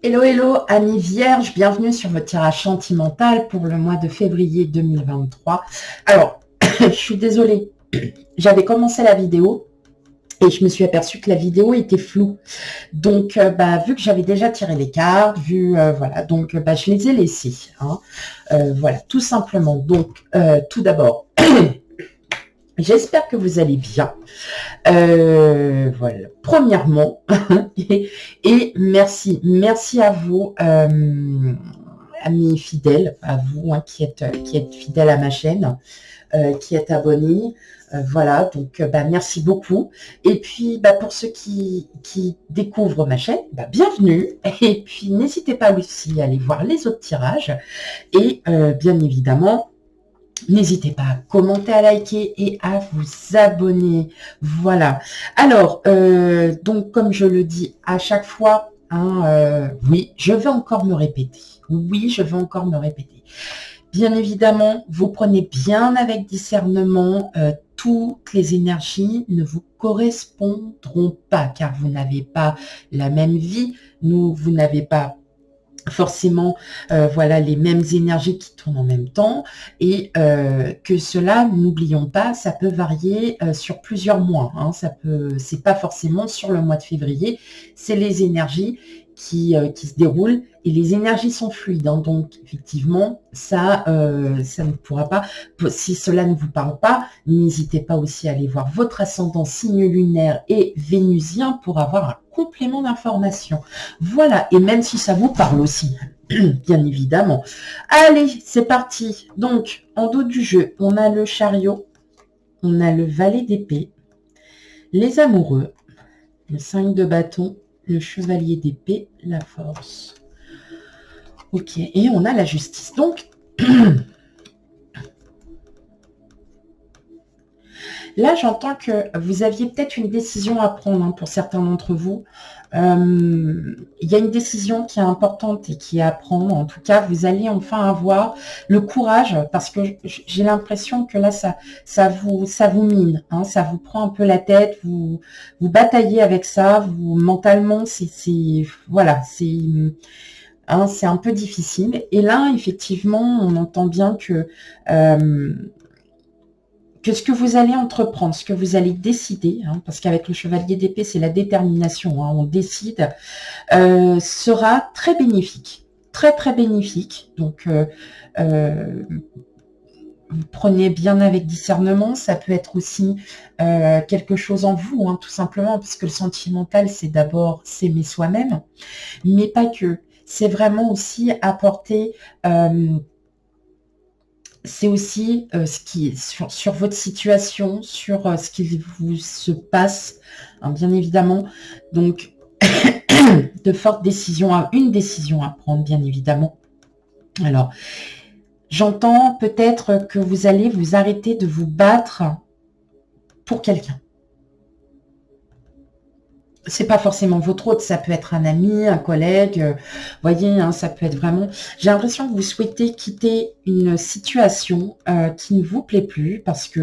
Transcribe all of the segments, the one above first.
Hello, hello, amis vierges, bienvenue sur votre tirage sentimental pour le mois de février 2023. Alors, je suis désolée, j'avais commencé la vidéo et je me suis aperçue que la vidéo était floue. Donc, vu que j'avais déjà tiré les cartes, voilà, donc je les ai laissées. Voilà, tout simplement. Donc, tout d'abord, j'espère que vous allez bien. Voilà, premièrement, et merci à vous, amis fidèles, à vous qui êtes fidèles à ma chaîne, qui êtes abonnés. Voilà, donc merci beaucoup. Et puis pour ceux qui découvrent ma chaîne, bienvenue. Et puis n'hésitez pas aussi à aller voir les autres tirages. Et bien évidemment, n'hésitez pas à commenter, à liker et à vous abonner. Voilà. Alors, donc comme je le dis à chaque fois, oui, je vais encore me répéter. Oui, je vais encore me répéter. Bien évidemment, vous prenez bien avec discernement. Toutes les énergies ne vous correspondront pas car vous n'avez pas la même vie. Vous n'avez pas forcément voilà les mêmes énergies qui tournent en même temps et que cela, n'oublions pas, ça peut varier sur plusieurs mois, c'est pas forcément sur le mois de février, c'est les énergies qui se déroulent et les énergies sont fluides, donc effectivement ça ne pourra pas, si cela ne vous parle pas, n'hésitez pas aussi à aller voir votre ascendant, signe lunaire et vénusien pour avoir un complément d'information. Voilà, et même si ça vous parle aussi, bien évidemment. Allez, c'est parti. Donc, en dos du jeu, on a le chariot, on a le valet d'épée, les amoureux, le 5 de bâton, le chevalier d'épée, la force. Ok, et on a la justice. Donc, là, j'entends que vous aviez peut-être une décision à prendre pour certains d'entre vous. Il y a une décision qui est importante et qui est à prendre. En tout cas, vous allez enfin avoir le courage parce que j'ai l'impression que là, ça vous mine. Ça vous prend un peu la tête. Vous bataillez avec ça. Mentalement, voilà, c'est un peu difficile. Et là, effectivement, on entend bien que ce que vous allez entreprendre, ce que vous allez décider, parce qu'avec le chevalier d'épée, c'est la détermination, on décide, sera très bénéfique. Très, très bénéfique. Donc, vous prenez bien avec discernement. Ça peut être aussi quelque chose en vous, tout simplement, parce que le sentimental, c'est d'abord s'aimer soi-même, mais pas que. C'est vraiment aussi apporter... c'est aussi ce qui est sur votre situation, sur ce qui vous se passe, bien évidemment. Donc, de fortes décisions, une décision à prendre, bien évidemment. Alors, j'entends peut-être que vous allez vous arrêter de vous battre pour quelqu'un. C'est pas forcément votre autre, ça peut être un ami, un collègue, voyez, ça peut être vraiment... J'ai l'impression que vous souhaitez quitter une situation qui ne vous plaît plus parce que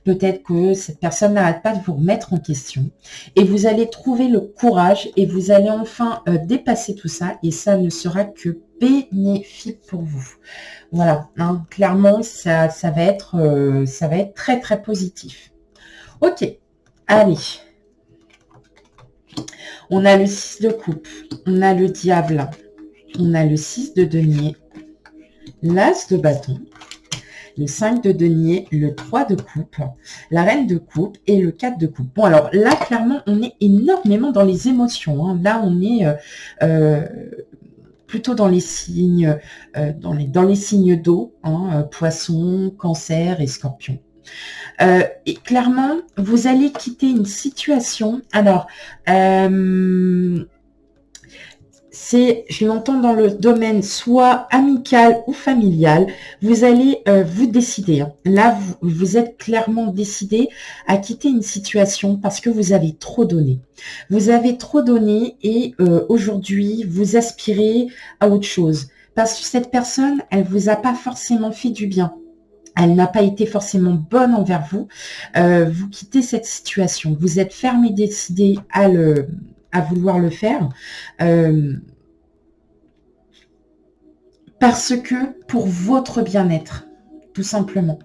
peut-être que cette personne n'arrête pas de vous remettre en question et vous allez trouver le courage et vous allez enfin dépasser tout ça et ça ne sera que bénéfique pour vous. Voilà, clairement, ça va être très, très positif. Ok, allez. On a le 6 de coupe, on a le diable, on a le 6 de denier, l'as de bâton, le 5 de denier, le 3 de coupe, la reine de coupe et le 4 de coupe. Bon, alors là, clairement, on est énormément dans les émotions. Là, on est plutôt dans les signes, dans les signes d'eau, poisson, cancer et scorpion. Et clairement, vous allez quitter une situation. Alors, je l'entends dans le domaine soit amical ou familial, vous allez vous décider. Là, vous êtes clairement décidé à quitter une situation parce que vous avez trop donné. Vous avez trop donné et aujourd'hui, vous aspirez à autre chose. Parce que cette personne, elle vous a pas forcément fait du bien. Elle n'a pas été forcément bonne envers vous. Vous quittez cette situation. Vous êtes ferme et décidé à vouloir le faire. parce que pour votre bien-être, tout simplement.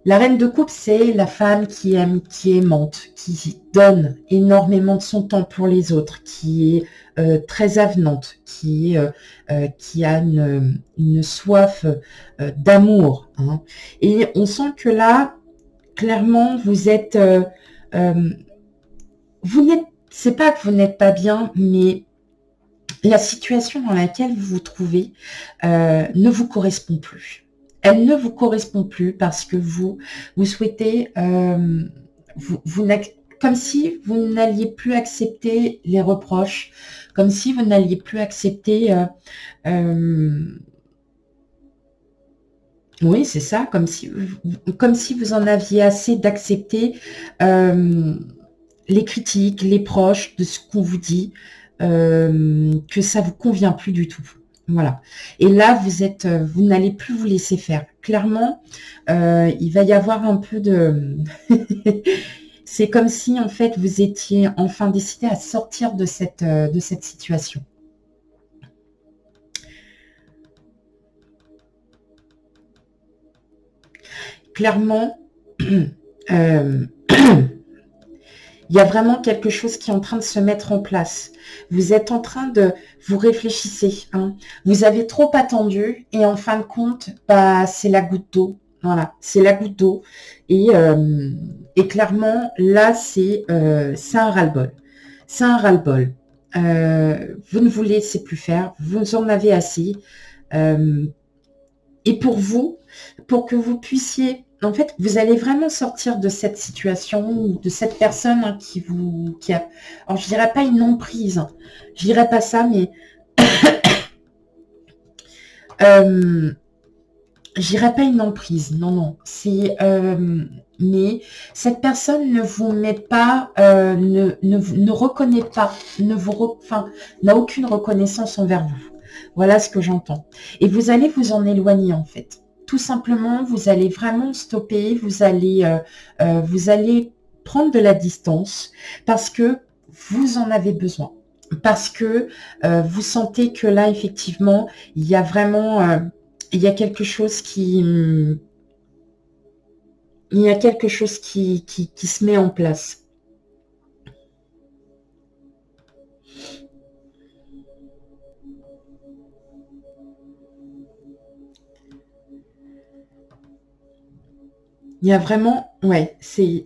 La reine de coupe, c'est la femme qui aime, qui est aimante, qui donne énormément de son temps pour les autres, qui est très avenante, qui a une soif d'amour, hein. Et on sent que là, clairement, vous êtes... vous n'êtes... C'est pas que vous n'êtes pas bien, mais la situation dans laquelle vous vous trouvez ne vous correspond plus. Elle ne vous correspond plus parce que vous souhaitez, comme si vous n'alliez plus accepter les reproches, comme si vous n'alliez plus accepter, oui, c'est ça, comme si vous en aviez assez d'accepter les critiques, les proches de ce qu'on vous dit, que ça vous convient plus du tout. Voilà. Et là, vous n'allez plus vous laisser faire. Clairement, il va y avoir un peu de... C'est comme si, en fait, vous étiez enfin décidé à sortir de cette situation. Clairement, il y a vraiment quelque chose qui est en train de se mettre en place. Vous êtes en train de... Vous réfléchissez, hein. Vous avez trop attendu et en fin de compte, bah, c'est la goutte d'eau. Voilà, c'est la goutte d'eau. Et clairement, là, c'est un ras-le-bol. C'est un ras-le-bol. Vous ne vous laissez plus faire. Vous en avez assez. Et pour vous, pour que vous puissiez... En fait, vous allez vraiment sortir de cette situation, de cette personne hein, qui a... Alors, je dirais pas une emprise, hein. Je dirais pas ça, mais... je dirais pas une emprise, non, non. C'est... mais cette personne ne vous met pas, ne reconnaît pas, enfin, n'a aucune reconnaissance envers vous. Voilà ce que j'entends. Et vous allez vous en éloigner, en fait. Tout simplement, vous allez vraiment stopper, vous allez prendre de la distance parce que vous en avez besoin. Parce que vous sentez que là, effectivement, il y a vraiment... il y a quelque chose qui... il y a quelque chose qui se met en place. Il y a vraiment, ouais, c'est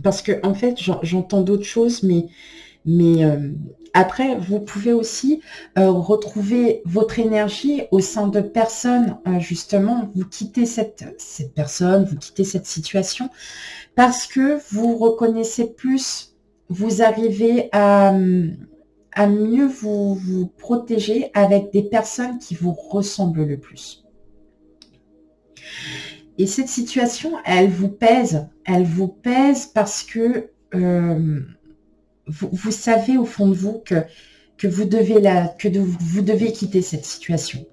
parce que en fait, j'entends d'autres choses, mais après, vous pouvez aussi retrouver votre énergie au sein de personnes, justement, vous quittez cette personne, vous quittez cette situation, parce que vous reconnaissez plus, vous arrivez à mieux vous protéger avec des personnes qui vous ressemblent le plus. Et cette situation, elle vous pèse parce que vous savez au fond de vous que vous devez quitter cette situation.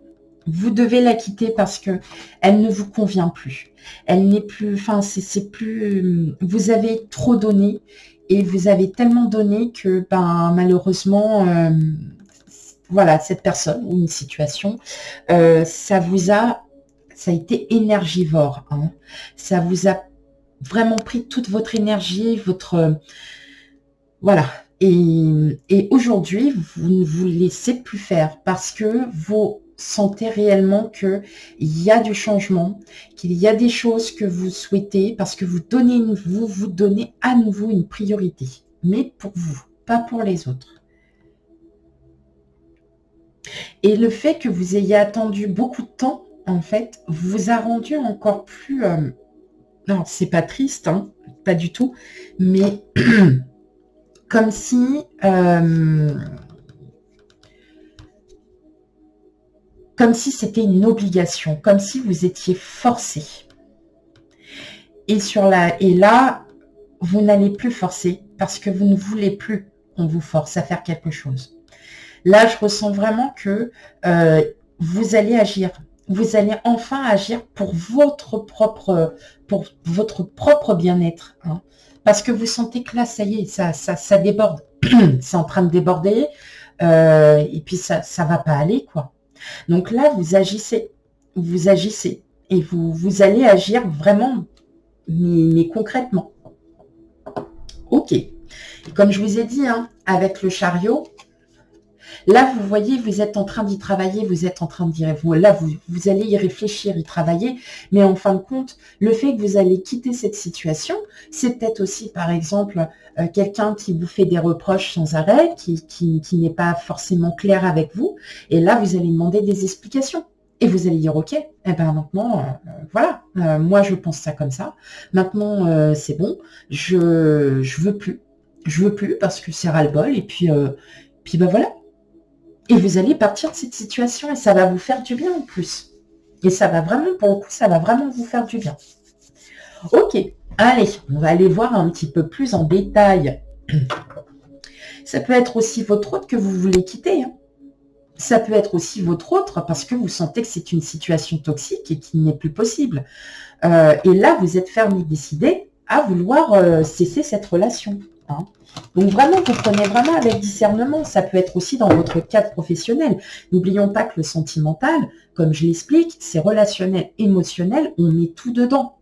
Vous devez la quitter parce que elle ne vous convient plus. Elle n'est plus, enfin, c'est plus, vous avez trop donné et vous avez tellement donné que, ben, malheureusement, voilà, cette personne ou une situation, ça a été énergivore, hein. Ça vous a vraiment pris toute votre énergie, voilà. Et aujourd'hui, vous ne vous laissez plus faire parce que vous sentez réellement qu'il y a du changement, qu'il y a des choses que vous souhaitez parce que vous donnez à nouveau une priorité, mais pour vous, pas pour les autres. Et le fait que vous ayez attendu beaucoup de temps, en fait, vous a rendu encore plus... non, c'est pas triste, hein, pas du tout, mais comme si c'était une obligation, comme si vous étiez forcé. Et là, vous n'allez plus forcer parce que vous ne voulez plus qu'on vous force à faire quelque chose. Là, je ressens vraiment que vous allez agir. Vous allez enfin agir pour votre propre bien-être, hein. Parce que vous sentez que là, ça y est, ça déborde. C'est en train de déborder. Et puis, ça va pas aller, quoi. Donc là, vous agissez et vous allez agir vraiment, mais concrètement. Ok. Et comme je vous ai dit, hein, avec le chariot, là, vous voyez, vous êtes en train d'y travailler, vous êtes en train de dire, là, vous allez y réfléchir, y travailler, mais en fin de compte, le fait que vous allez quitter cette situation, c'est peut-être aussi, par exemple, quelqu'un qui vous fait des reproches sans arrêt, qui n'est pas forcément clair avec vous, et là, vous allez demander des explications. Et vous allez dire, ok, eh ben maintenant, voilà, moi je pense ça comme ça. Maintenant, c'est bon, je veux plus. Je veux plus parce que c'est ras-le-bol. Et puis ben voilà. Et vous allez partir de cette situation et ça va vous faire du bien en plus. Et ça va vraiment, pour le coup, ça va vraiment vous faire du bien. Ok, allez, on va aller voir un petit peu plus en détail. Ça peut être aussi votre hôte que vous voulez quitter. Hein. Ça peut être aussi votre autre parce que vous sentez que c'est une situation toxique et qui n'est plus possible. Et là, vous êtes fermé, décidé à vouloir cesser cette relation. Hein. Donc vraiment, vous prenez vraiment avec discernement. Ça peut être aussi dans votre cadre professionnel. N'oublions pas que le sentimental, comme je l'explique, c'est relationnel, émotionnel, on met tout dedans.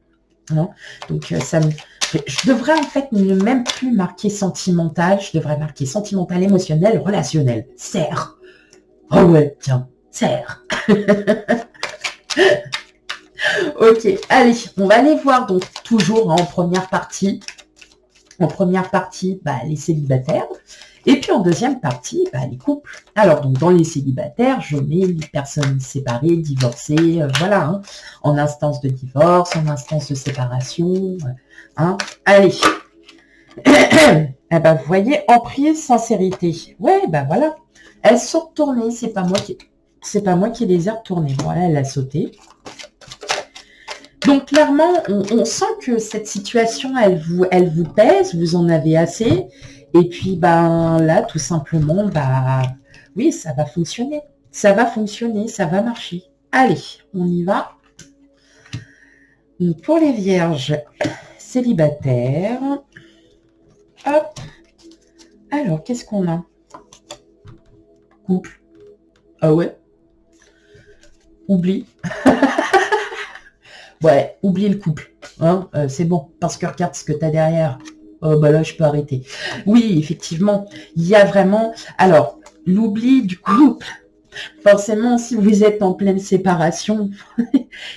Hein. Donc je devrais en fait ne même plus marquer sentimental, je devrais marquer sentimental, émotionnel, relationnel. Serre. Oh ouais, tiens, serre. Ok, allez, on va aller voir donc toujours hein, en première partie. En première partie, les célibataires. Et puis en deuxième partie, les couples. Alors donc dans les célibataires, je mets les personnes séparées, divorcées, voilà, hein, en instance de divorce, en instance de séparation. Hein. Allez. Vous voyez, emprise, sincérité. Ouais, voilà. Elles sont retournées, c'est pas moi qui les ai retournées. Voilà, elle a sauté. Donc clairement, on sent que cette situation, elle vous pèse, vous en avez assez. Et puis là, tout simplement, oui, ça va fonctionner. Ça va fonctionner, ça va marcher. Allez, on y va. Donc, pour les vierges célibataires, hop. Alors, qu'est-ce qu'on a? Couple. Ah ouais. Oublie. Ouais, oublie le couple. Hein, c'est bon, parce que regarde ce que tu as derrière. Là, je peux arrêter. Oui, effectivement, il y a vraiment... Alors, l'oubli du couple, forcément, si vous êtes en pleine séparation,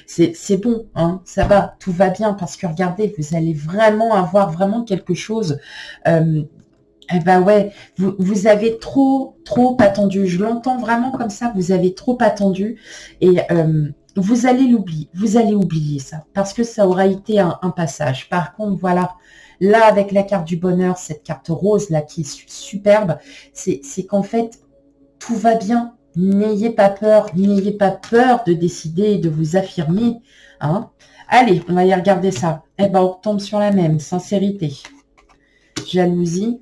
c'est bon, hein, ça va, tout va bien, parce que regardez, vous allez vraiment avoir vraiment quelque chose... ouais, vous avez trop attendu. Je l'entends vraiment comme ça, vous avez trop attendu. Et... vous allez l'oublier, vous allez oublier ça, parce que ça aura été un passage. Par contre, voilà, là, avec la carte du bonheur, cette carte rose, là, qui est superbe, c'est qu'en fait, tout va bien. N'ayez pas peur de décider et de vous affirmer. Hein. Allez, on va y regarder ça. On retombe sur la même, sincérité, jalousie,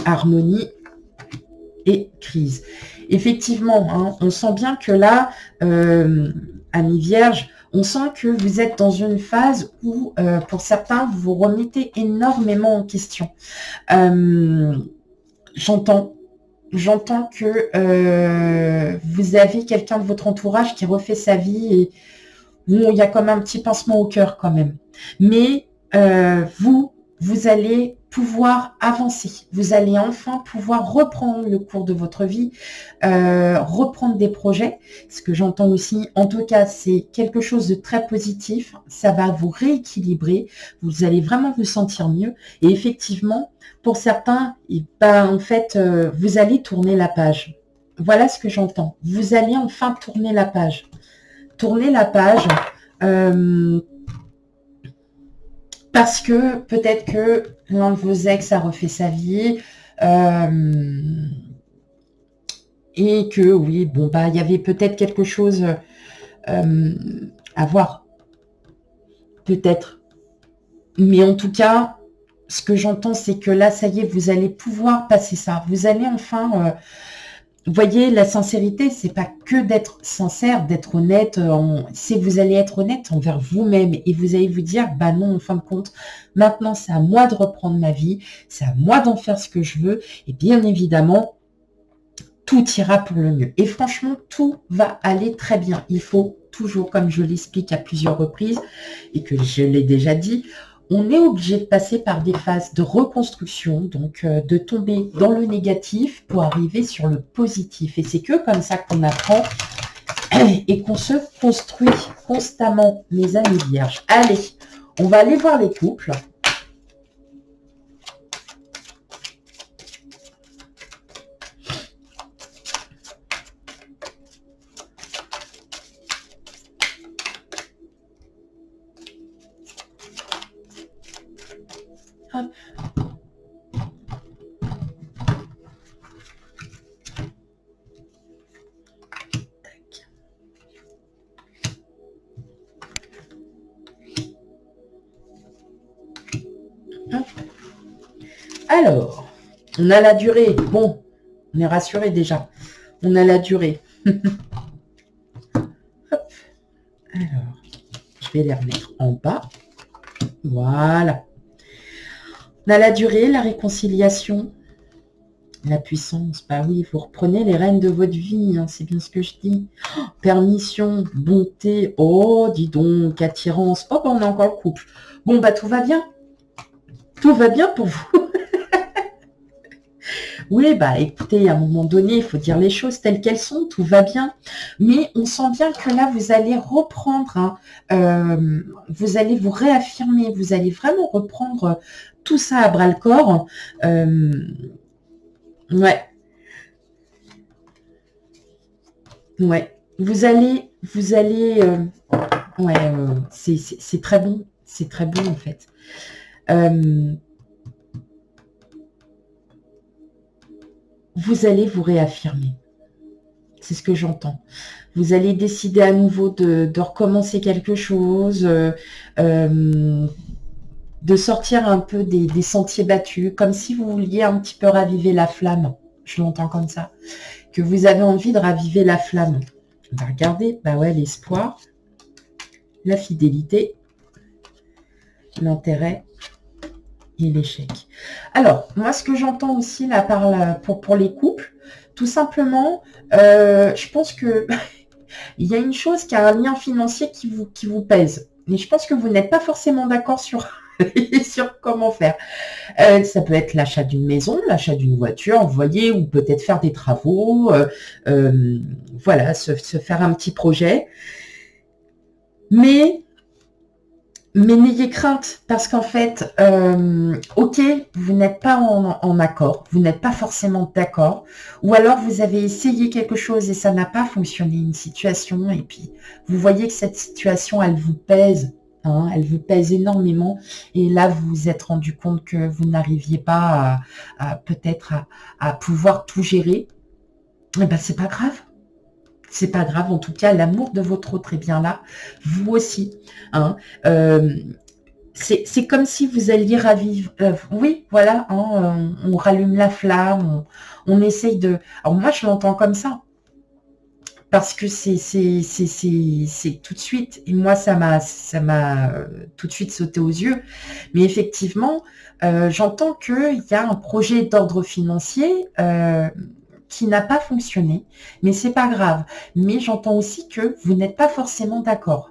harmonie et crise. Effectivement, hein, on sent bien que là, amis vierges, on sent que vous êtes dans une phase où, pour certains, vous vous remettez énormément en question. J'entends que vous avez quelqu'un de votre entourage qui refait sa vie et bon, il y a comme un petit pincement au cœur quand même. Mais vous allez pouvoir avancer. Vous allez enfin pouvoir reprendre le cours de votre vie, reprendre des projets. Ce que j'entends aussi, en tout cas, c'est quelque chose de très positif. Ça va vous rééquilibrer. Vous allez vraiment vous sentir mieux. Et effectivement, pour certains, en fait, vous allez tourner la page. Voilà ce que j'entends. Vous allez enfin tourner la page. Tourner la page. Parce que peut-être que l'un de vos ex a refait sa vie et que oui, il y avait peut-être quelque chose à voir. Peut-être. Mais en tout cas, ce que j'entends, c'est que là, ça y est, vous allez pouvoir passer ça. Vous allez enfin... Vous voyez, la sincérité, c'est pas que d'être sincère, d'être honnête. C'est vous allez être honnête envers vous-même et vous allez vous dire, non, en fin de compte, maintenant, c'est à moi de reprendre ma vie, c'est à moi d'en faire ce que je veux. Et bien évidemment, tout ira pour le mieux. Et franchement, tout va aller très bien. Il faut toujours, comme je l'explique à plusieurs reprises, et que je l'ai déjà dit, on est obligé de passer par des phases de reconstruction, donc de tomber dans le négatif pour arriver sur le positif. Et c'est que comme ça qu'on apprend et qu'on se construit constamment, mes amis vierges. Allez, on va aller voir les couples. Hop. Alors, on a la durée. Bon, on est rassuré déjà. On a la durée. Hop. Alors, je vais les remettre en bas. Voilà. On a la durée, la réconciliation, la puissance. Bah oui, vous reprenez les rênes de votre vie. Hein, c'est bien ce que je dis. Oh, permission, bonté. Oh, dis donc, attirance. Oh, bah, on a encore le couple. Bon, bah tout va bien. Tout va bien pour vous. Oui, bah écoutez, à un moment donné, il faut dire les choses telles qu'elles sont, tout va bien. Mais on sent bien que là, vous allez reprendre, hein, vous allez vous réaffirmer, vous allez vraiment reprendre tout ça à bras-le-corps. Ouais, ouais. Ouais, c'est très bon. C'est très bon, en fait. Vous allez vous réaffirmer. C'est ce que j'entends. Vous allez décider à nouveau de recommencer quelque chose, de sortir un peu des sentiers battus, comme si vous vouliez un petit peu raviver la flamme. Je l'entends comme ça. Que vous avez envie de raviver la flamme. On va regarder. Bah ouais, l'espoir, la fidélité, l'intérêt et l'échec. Alors, moi, ce que j'entends aussi là pour les couples, tout simplement, je pense que il y a une chose qui a un lien financier qui vous pèse. Mais je pense que vous n'êtes pas forcément d'accord sur, sur comment faire. Ça peut être l'achat d'une maison, l'achat d'une voiture, vous voyez, ou peut-être faire des travaux, voilà, se faire un petit projet. Mais n'ayez crainte, parce qu'en fait, ok, vous n'êtes pas en accord, vous n'êtes pas forcément d'accord, ou alors vous avez essayé quelque chose et ça n'a pas fonctionné, une situation, et puis vous voyez que cette situation, elle vous pèse, hein, elle vous pèse énormément, et là, vous vous êtes rendu compte que vous n'arriviez pas peut-être à pouvoir tout gérer. Eh ben, c'est pas grave. C'est pas grave, en tout cas, l'amour de votre autre est bien là, vous aussi. Hein. C'est comme si vous alliez ravivre. Oui, voilà, hein, on rallume la flamme, on essaye de. Alors moi, je l'entends comme ça, parce que c'est tout de suite. Et moi, ça m'a tout de suite sauté aux yeux. Mais effectivement, j'entends qu'il y a un projet d'ordre financier. Qui n'a pas fonctionné, mais c'est pas grave. Mais j'entends aussi que vous n'êtes pas forcément d'accord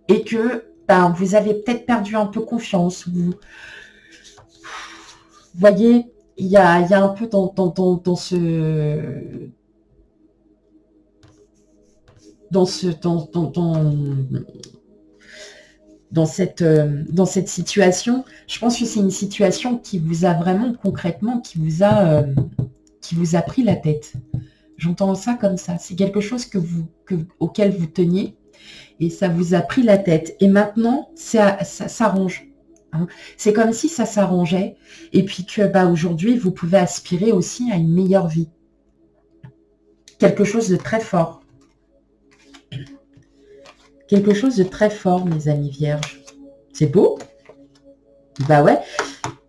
et que ben, vous avez peut-être perdu un peu confiance. Vous voyez, il y a un peu dans cette situation. Je pense que c'est une situation qui vous a vraiment concrètement, qui vous a pris la tête. J'entends ça comme ça. C'est quelque chose auquel vous teniez et ça vous a pris la tête. Et maintenant, ça s'arrange. Hein. C'est comme si ça s'arrangeait et puis que bah, aujourd'hui, vous pouvez aspirer aussi à une meilleure vie. Quelque chose de très fort. Quelque chose de très fort, mes amis vierges. C'est beau? Bah ouais.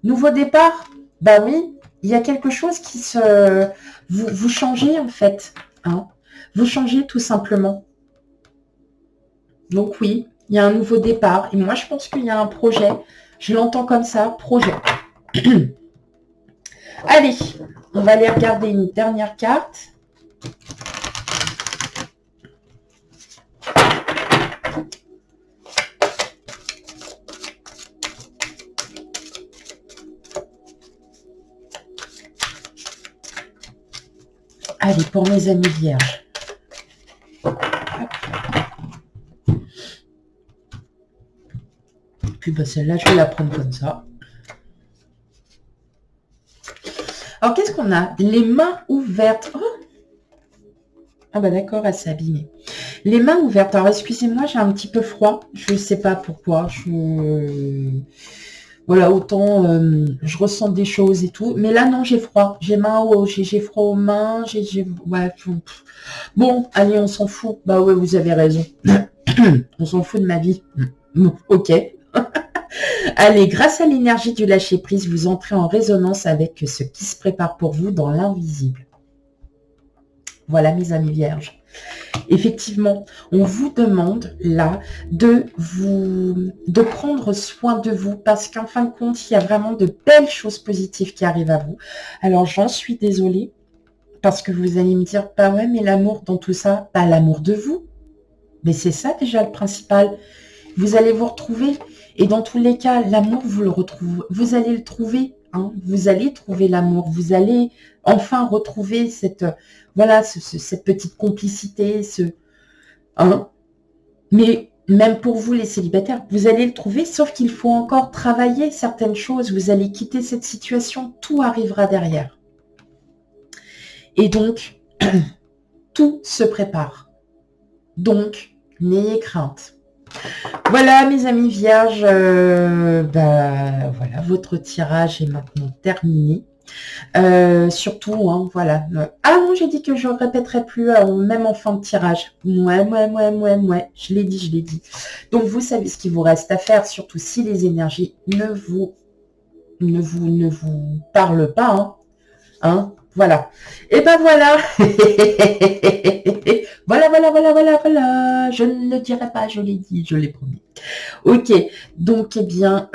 Nouveau départ? Bah oui. Il y a quelque chose qui se... Vous changez en fait. Hein. Vous changez tout simplement. Donc oui, il y a un nouveau départ. Et moi, je pense qu'il y a un projet. Je l'entends comme ça, projet. Allez, on va aller regarder une dernière carte. Allez, pour mes amis vierges. Puis bah, celle-là, je vais la prendre comme ça. Alors, qu'est-ce qu'on a? Les mains ouvertes. Oh, ah bah d'accord, elle s'est abîmée. Les mains ouvertes. Alors, excusez-moi, j'ai un petit peu froid. Je ne sais pas pourquoi. Voilà, autant je ressens des choses et tout. Mais là, non, j'ai froid. J'ai froid aux mains. Ouais, bon, allez, on s'en fout. Bah ouais, vous avez raison. On s'en fout de ma vie. Ok. Allez, grâce à l'énergie du lâcher-prise, vous entrez en résonance avec ce qui se prépare pour vous dans l'invisible. Voilà, mes amis vierges. Effectivement, on vous demande là de prendre soin de vous parce qu'en fin de compte, il y a vraiment de belles choses positives qui arrivent à vous. Alors, j'en suis désolée parce que vous allez me dire, bah ouais, mais l'amour dans tout ça, pas l'amour de vous. Mais c'est ça déjà le principal. Vous allez vous retrouver et dans tous les cas, l'amour, vous allez le trouver. Hein, vous allez trouver l'amour. Vous allez enfin retrouver cette, voilà, cette petite complicité. Hein. Mais même pour vous, les célibataires, vous allez le trouver, sauf qu'il faut encore travailler certaines choses. Vous allez quitter cette situation. Tout arrivera derrière. Et donc, tout se prépare. Donc, n'ayez crainte. Voilà, mes amis vierges, voilà, votre tirage est maintenant terminé. Surtout, hein, voilà. Ah non, j'ai dit que je ne répéterai plus, même en fin de tirage. Ouais, je l'ai dit. Donc, vous savez ce qu'il vous reste à faire, surtout si les énergies ne vous parlent pas, hein. Voilà. Et ben voilà. Voilà. Je ne le dirai pas, je l'ai dit, je l'ai promis. Ok, donc eh bien,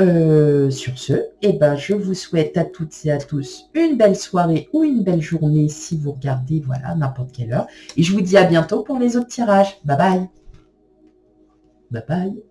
sur ce, eh ben, je vous souhaite à toutes et à tous une belle soirée ou une belle journée si vous regardez, voilà, n'importe quelle heure. Et je vous dis à bientôt pour les autres tirages. Bye bye. Bye bye.